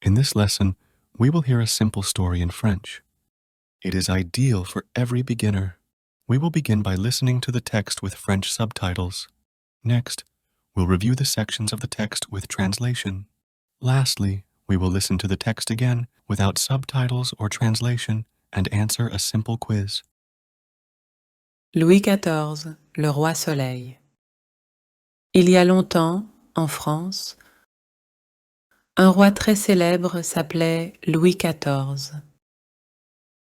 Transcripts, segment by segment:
In this lesson, we will hear a simple story in French. It is ideal for every beginner. We will begin by listening to the text with French subtitles. Next, we'll review the sections of the text with translation. Lastly, we will listen to the text again without subtitles or translation and answer a simple quiz. Louis XIV, le roi Soleil. Il y a longtemps, en France, un roi très célèbre s'appelait Louis XIV.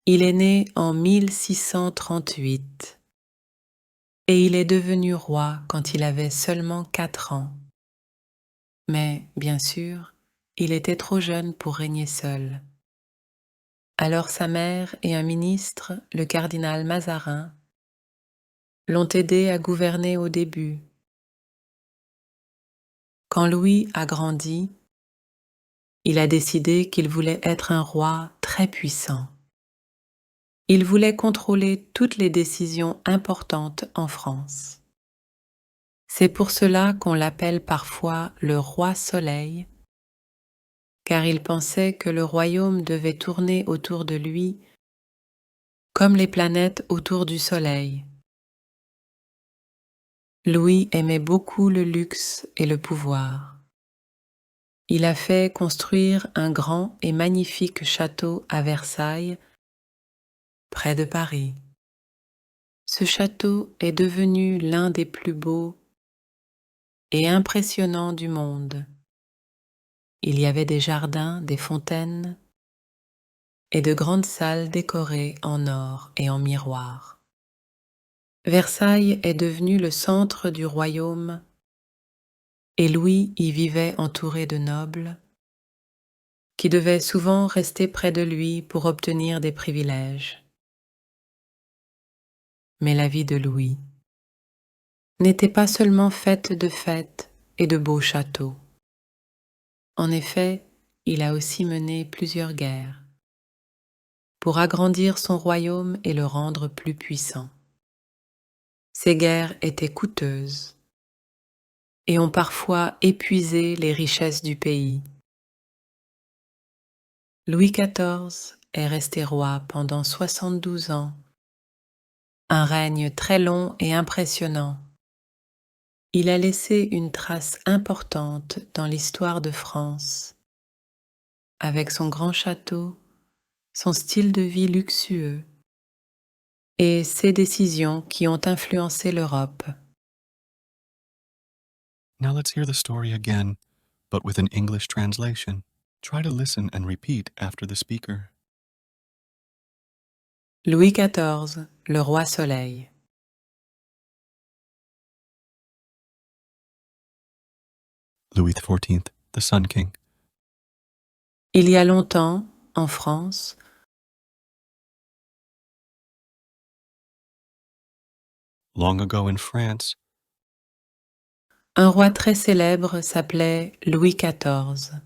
Il est né en 1638 et il est devenu roi quand il avait seulement 4 ans. Mais, bien sûr, il était trop jeune pour régner seul. Alors sa mère et un ministre, le cardinal Mazarin, l'ont aidé à gouverner au début. Quand Louis a grandi, il a décidé qu'il voulait être un roi très puissant. Il voulait contrôler toutes les décisions importantes en France. C'est pour cela qu'on l'appelle parfois le roi Soleil, car il pensait que le royaume devait tourner autour de lui comme les planètes autour du Soleil. Louis aimait beaucoup le luxe et le pouvoir. Il a fait construire un grand et magnifique château à Versailles, près de Paris. Ce château est devenu l'un des plus beaux et impressionnants du monde. Il y avait des jardins, des fontaines et de grandes salles décorées en or et en miroir. Versailles est devenu le centre du royaume et Louis y vivait entouré de nobles qui devaient souvent rester près de lui pour obtenir des privilèges. Mais la vie de Louis n'était pas seulement faite de fêtes et de beaux châteaux. En effet, il a aussi mené plusieurs guerres pour agrandir son royaume et le rendre plus puissant. Ces guerres étaient coûteuses et ont parfois épuisé les richesses du pays. Louis XIV est resté roi pendant 72 ans, un règne très long et impressionnant. Il a laissé une trace importante dans l'histoire de France, avec son grand château, son style de vie luxueux et ses décisions qui ont influencé l'Europe. Now let's hear the story again, but with an English translation. Try to listen and repeat after the speaker. Louis XIV, le roi Soleil. Louis XIV, the Sun King. Il y a longtemps, en France, Long ago in France, un roi très célèbre s'appelait Louis XIV.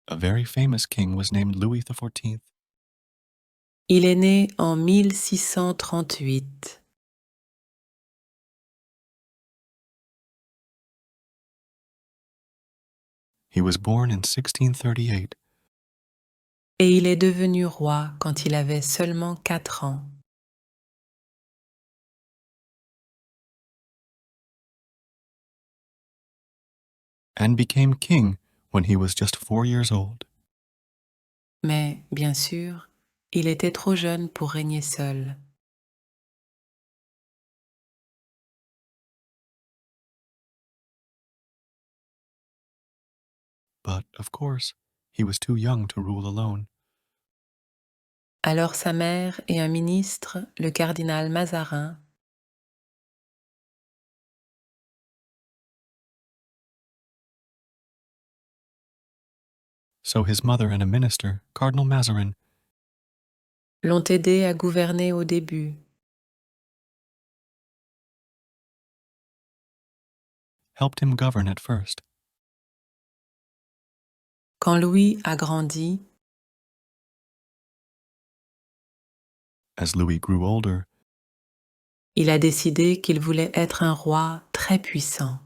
a very famous king was named Louis XIV. Il est né en 1638. He was born in 1638, Et il est devenu roi quand il avait seulement 4 ans. and became king when he was just 4 years old. Mais, bien sûr, il était trop jeune pour régner seul. But, of course, he was too young to rule alone. Alors sa mère et un ministre, le cardinal Mazarin, So his mother and a minister, Cardinal Mazarin, l'ont aidé à gouverner au début. helped him govern at first. Quand Louis a grandi, As Louis grew older, Il a décidé qu'il voulait être un roi très puissant.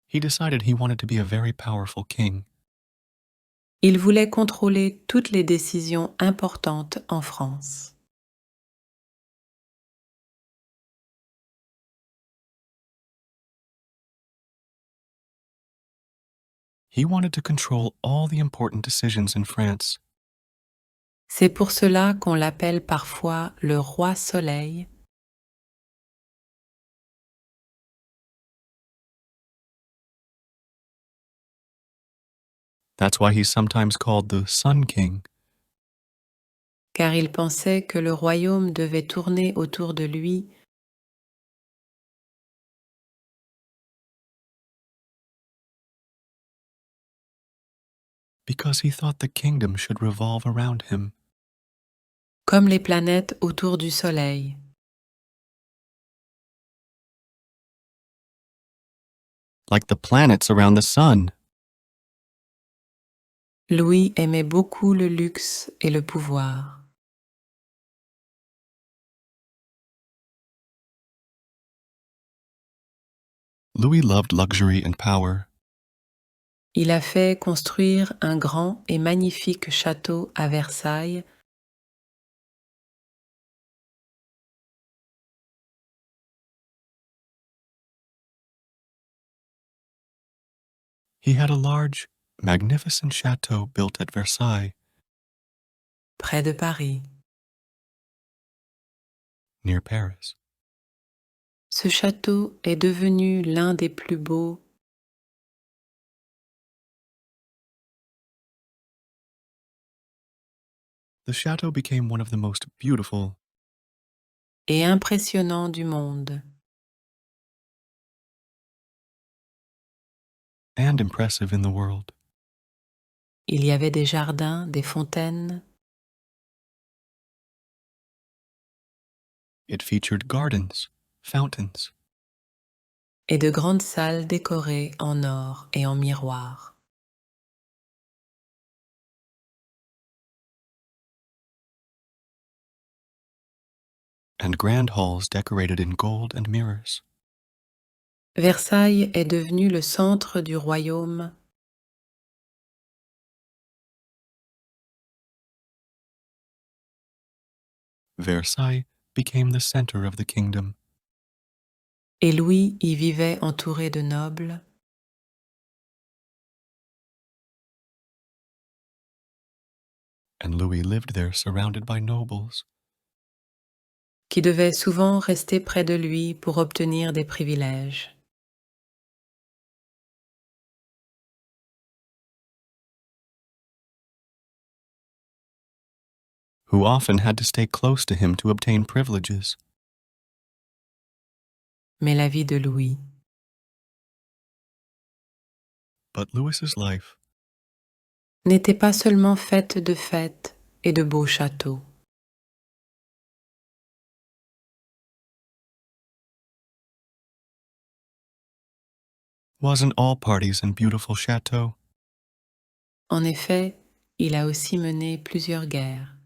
He decided he wanted to be a very powerful king. Il voulait contrôler toutes les décisions importantes en France. He wanted to control all the important decisions in France. C'est pour cela qu'on l'appelle parfois le roi soleil. That's why he's sometimes called the Sun King. Car il pensait que le royaume devait tourner autour de lui, Because he thought the kingdom should revolve around him. comme les planètes autour du soleil. Like the planets around the sun. Louis aimait beaucoup le luxe et le pouvoir. Louis loved luxury and power. Il a fait construire un grand et magnifique château à Versailles, He had a large, magnificent chateau built at Versailles, près de Paris. near Paris. Ce château est devenu l'un des plus beaux The chateau became one of the most beautiful et impressionnants du monde. and impressive in the world. Il y avait des jardins, des fontaines, It featured gardens, fountains, et de grandes salles décorées en or et en miroir. and grand halls decorated in gold and mirrors. Versailles est devenu le centre du royaume Versailles became the center of the kingdom, et Louis y vivait entouré de nobles, and Louis lived there surrounded by nobles qui devaient souvent rester près de lui pour obtenir des privilèges. who often had to stay close to him to obtain privileges. Mais la vie de Louis But Louis's life n'était pas seulement faite de fêtes et de beaux châteaux. wasn't all parties and beautiful chateaux. En effet, il a aussi mené plusieurs guerres.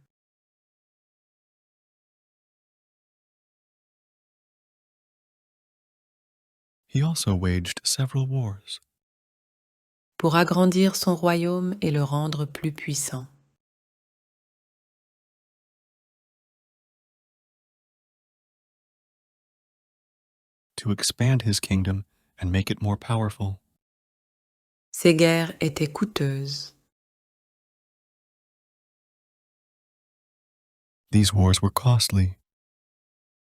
He also waged several wars Pour agrandir son royaume et le rendre plus puissant. to expand his kingdom and make it more powerful. Ces guerres étaient coûteuses. These wars were costly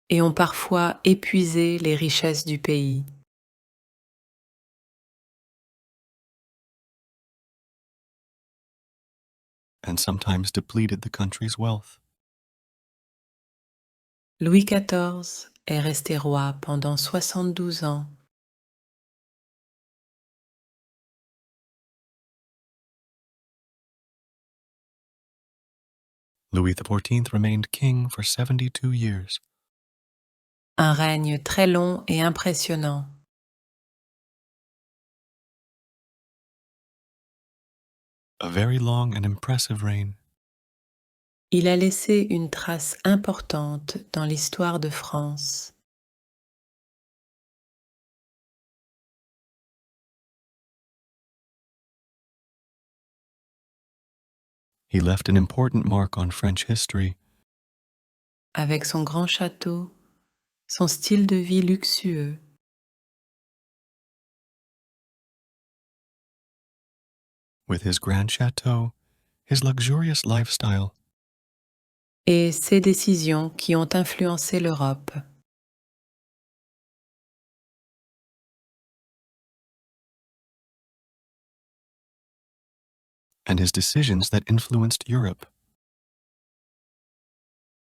Et ont parfois épuisé les richesses du pays. and sometimes depleted the country's wealth. Louis XIV est resté roi pendant 72 ans. Louis XIV remained king for 72 years, Un règne très long et impressionnant. a very long and impressive reign. Il a laissé une trace importante dans l'histoire de France. He left an important mark on French history Avec son grand château, son style de vie luxueux, with his grand chateau, his luxurious lifestyle, et ses décisions qui ont influencé l'Europe. and his decisions that influenced Europe.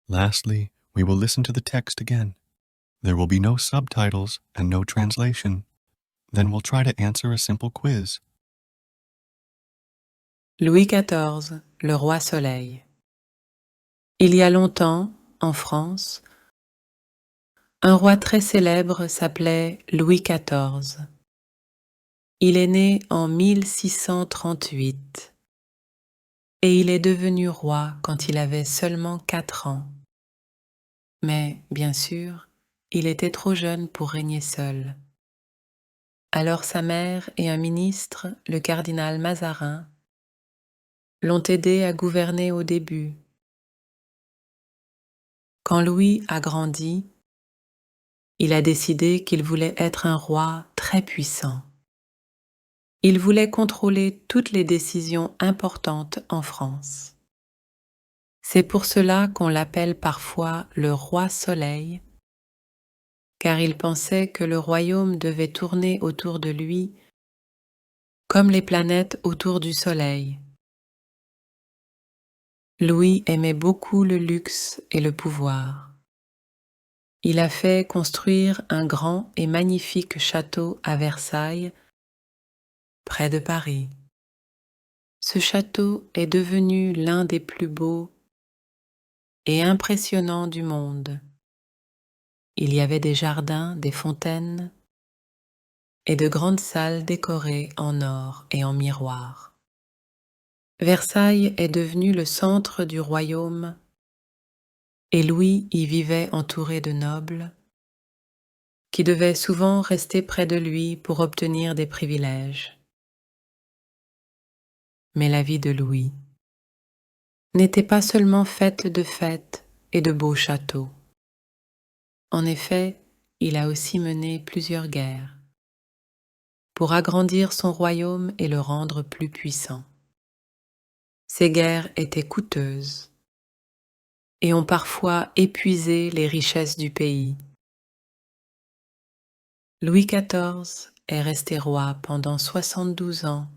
Lastly, we will listen to the text again. There will be no subtitles and no translation. Then we'll try to answer a simple quiz. Louis XIV, le roi Soleil. Il y a longtemps, en France, un roi très célèbre s'appelait Louis XIV. Il est né en 1638 et il est devenu roi quand il avait seulement 4 ans. Mais, bien sûr, il était trop jeune pour régner seul. Alors sa mère et un ministre, le cardinal Mazarin, l'ont aidé à gouverner au début. Quand Louis a grandi, il a décidé qu'il voulait être un roi très puissant. Il voulait contrôler toutes les décisions importantes en France. C'est pour cela qu'on l'appelle parfois le roi Soleil, car il pensait que le royaume devait tourner autour de lui comme les planètes autour du Soleil. Louis aimait beaucoup le luxe et le pouvoir. Il a fait construire un grand et magnifique château à Versailles, près de Paris. Ce château est devenu l'un des plus beaux et impressionnants du monde. Il y avait des jardins, des fontaines et de grandes salles décorées en or et en miroir. Versailles est devenu le centre du royaume et Louis y vivait entouré de nobles qui devaient souvent rester près de lui pour obtenir des privilèges. Mais la vie de Louis n'était pas seulement faite de fêtes et de beaux châteaux. En effet, il a aussi mené plusieurs guerres pour agrandir son royaume et le rendre plus puissant. Ces guerres étaient coûteuses et ont parfois épuisé les richesses du pays. Louis XIV est resté roi pendant 72 ans,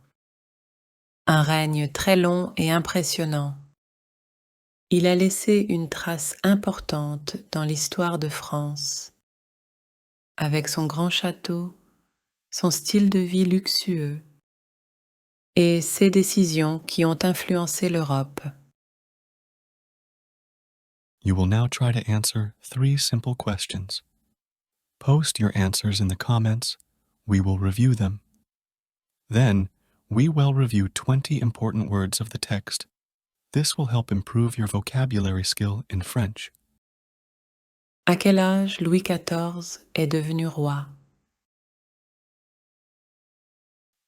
un règne très long et impressionnant. Il a laissé une trace importante dans l'histoire de France, avec son grand château, son style de vie luxueux et ses décisions qui ont influencé l'Europe. You will now try to answer 3 simple questions. Post your answers in the comments. We will review them. Then, we will review 20 important words of the text. This will help improve your vocabulary skill in French. À quel âge Louis XIV est devenu roi?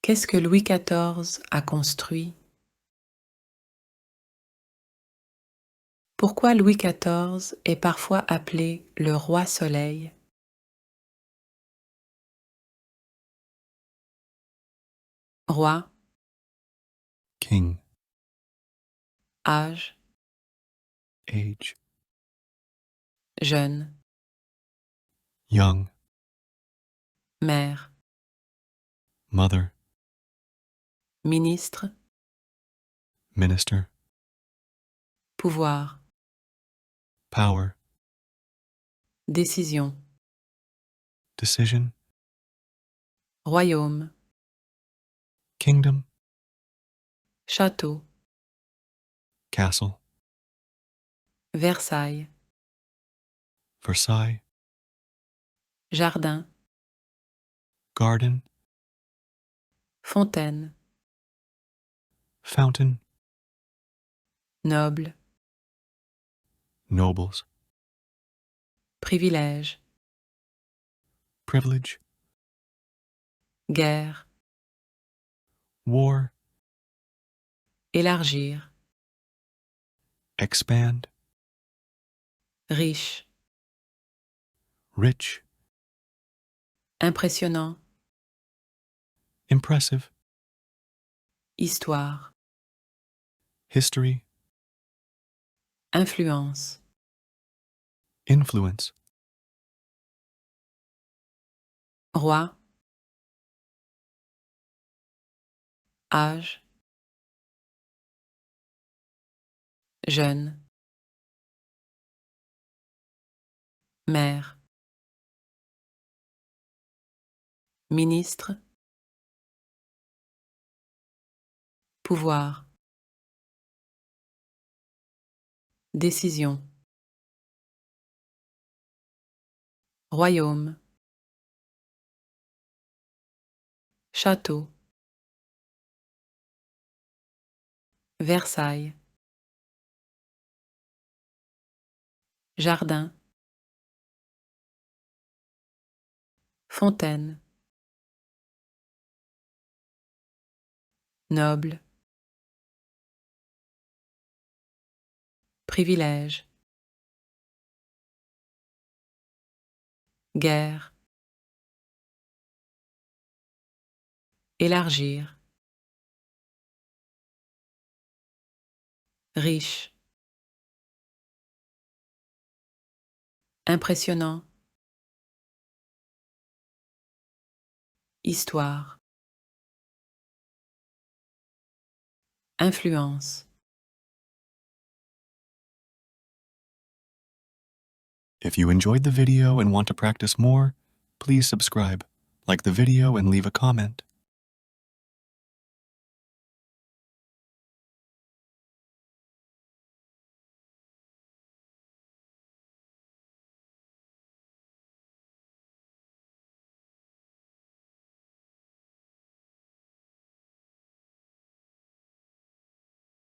Qu'est-ce que Louis XIV a construit? Pourquoi Louis XIV est parfois appelé le roi Soleil? Roi, King, âge, age, jeune, young, mère, mother, ministre, minister, pouvoir, power, décision, decision, royaume, kingdom, château, castle, Versailles, Versailles, jardin, garden, fontaine, fountain, noble, nobles, privilège, privilege, guerre, war, élargir, expand, riche, rich, impressionnant, impressive, histoire, history, influence, influence, roi, âge, jeune, mère, ministre, pouvoir, décision, royaume, château, Versailles, jardin, fontaine, noble, privilège, guerre, élargir, riche, impressionnant, histoire, influence. If you enjoyed the video and want to practice more, please subscribe, like the video, and leave a comment.